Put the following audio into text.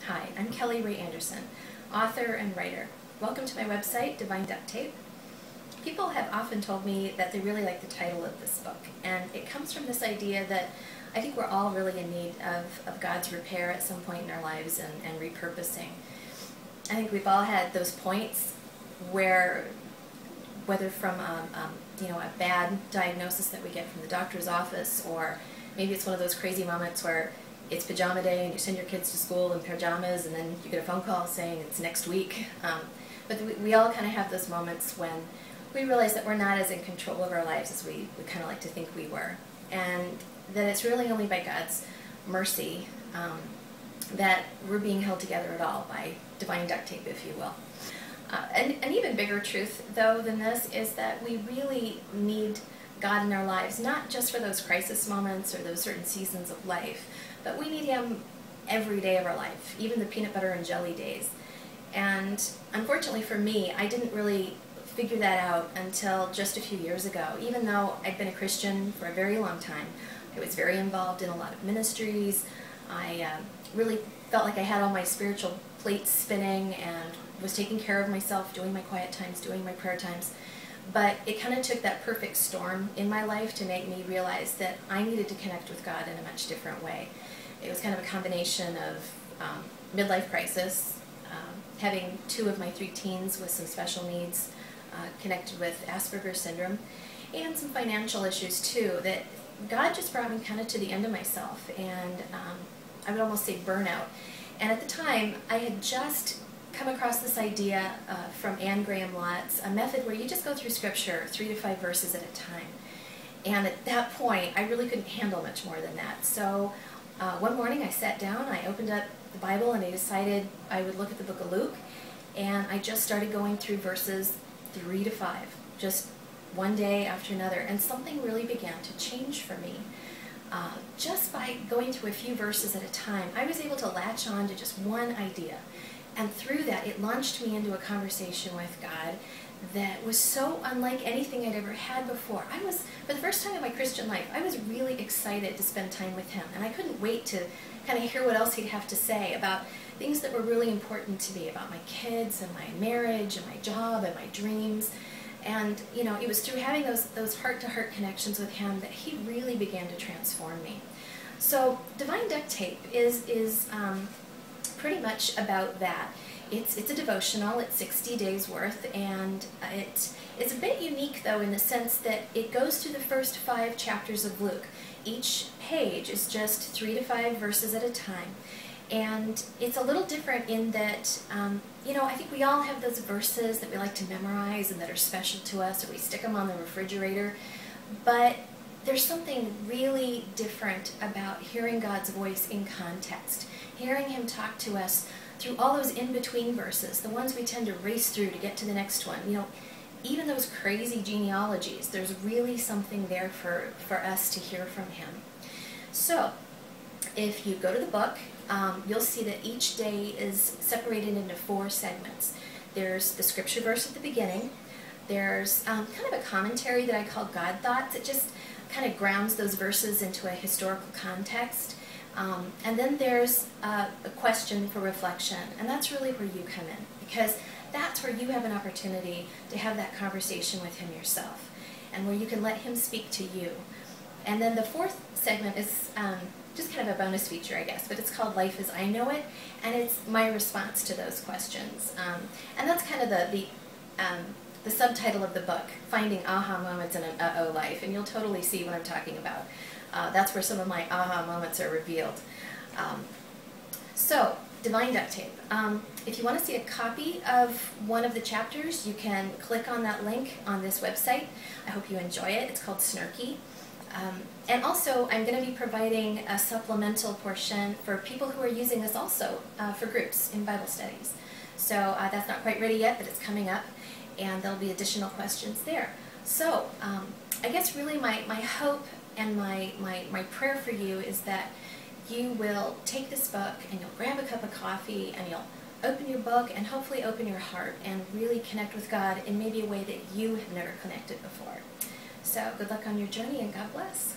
Hi, I'm Kelly Ray Anderson, author and writer. Welcome to my website, Divine Duct Tape. People have often told me that they really like the title of this book, and it comes from this idea that I think we're all really in need of God's repair at some point in our lives and repurposing. I think we've all had those points where, whether from a bad diagnosis that we get from the doctor's office, or maybe it's one of those crazy moments where it's pajama day and you send your kids to school in pajamas and then you get a phone call saying it's next week. But we all kind of have those moments when we realize that we're not as in control of our lives as we kind of like to think we were. And that it's really only by God's mercy that we're being held together at all, by divine duct tape, if you will. An even bigger truth, though, than this is that we really need God in our lives, not just for those crisis moments or those certain seasons of life, but we need Him every day of our life, even the peanut butter and jelly days. And unfortunately for me, I didn't really figure that out until just a few years ago. Even though I'd been a Christian for a very long time, I was very involved in a lot of ministries. I really felt like I had all my spiritual plates spinning and was taking care of myself, doing my quiet times, doing my prayer times. But it kind of took that perfect storm in my life to make me realize that I needed to connect with God in a much different way. It was kind of a combination of midlife crisis, having 2 of my 3 teens with some special needs connected with Asperger's syndrome, and some financial issues too, that God just brought me kind of to the end of myself, and I would almost say burnout. And at the time, I had just come across this idea from Anne Graham Lott's, a method where you just go through Scripture 3 to 5 verses at a time. And at that point, I really couldn't handle much more than that. So one morning I sat down, I opened up the Bible, and I decided I would look at the book of Luke, and I just started going through verses 3 to 5, just one day after another, and something really began to change for me. Just by going through a few verses at a time, I was able to latch on to just one idea. And through that, it launched me into a conversation with God that was so unlike anything I'd ever had before. For the first time in my Christian life, I was really excited to spend time with Him. And I couldn't wait to kind of hear what else He'd have to say about things that were really important to me, about my kids and my marriage and my job and my dreams. And, it was through having those heart-to-heart connections with Him that He really began to transform me. So Divine Duct Tape is pretty much about that. It's a devotional. It's 60 days worth, and it's a bit unique, though, in the sense that it goes through the first 5 chapters of Luke. Each page is just 3 to 5 verses at a time. And it's a little different in that, I think we all have those verses that we like to memorize and that are special to us, or we stick them on the refrigerator. But there's something really different about hearing God's voice in context, hearing Him talk to us through all those in-between verses, the ones we tend to race through to get to the next one. Even those crazy genealogies, there's really something there for us to hear from Him. So, if you go to the book, you'll see that each day is separated into 4 segments. There's the scripture verse at the beginning. There's kind of a commentary that I call God Thoughts. It just kind of grounds those verses into a historical context. And then there's a question for reflection, and that's really where you come in, because that's where you have an opportunity to have that conversation with Him yourself, and where you can let Him speak to you. And then the 4th segment is just kind of a bonus feature, I guess, but it's called Life as I Know It, and it's my response to those questions. And that's kind of the subtitle of the book, Finding Aha Moments in an Uh-Oh Life, and you'll totally see what I'm talking about. That's where some of my aha moments are revealed. So, Divine Duct Tape. If you want to see a copy of one of the chapters, you can click on that link on this website. I hope you enjoy it. It's called Snarky. And also, I'm going to be providing a supplemental portion for people who are using this also for groups in Bible studies. So that's not quite ready yet, but it's coming up, and there'll be additional questions there. So I guess really my hope and my prayer for you is that you will take this book and you'll grab a cup of coffee and you'll open your book and hopefully open your heart and really connect with God in maybe a way that you have never connected before. So good luck on your journey, and God bless.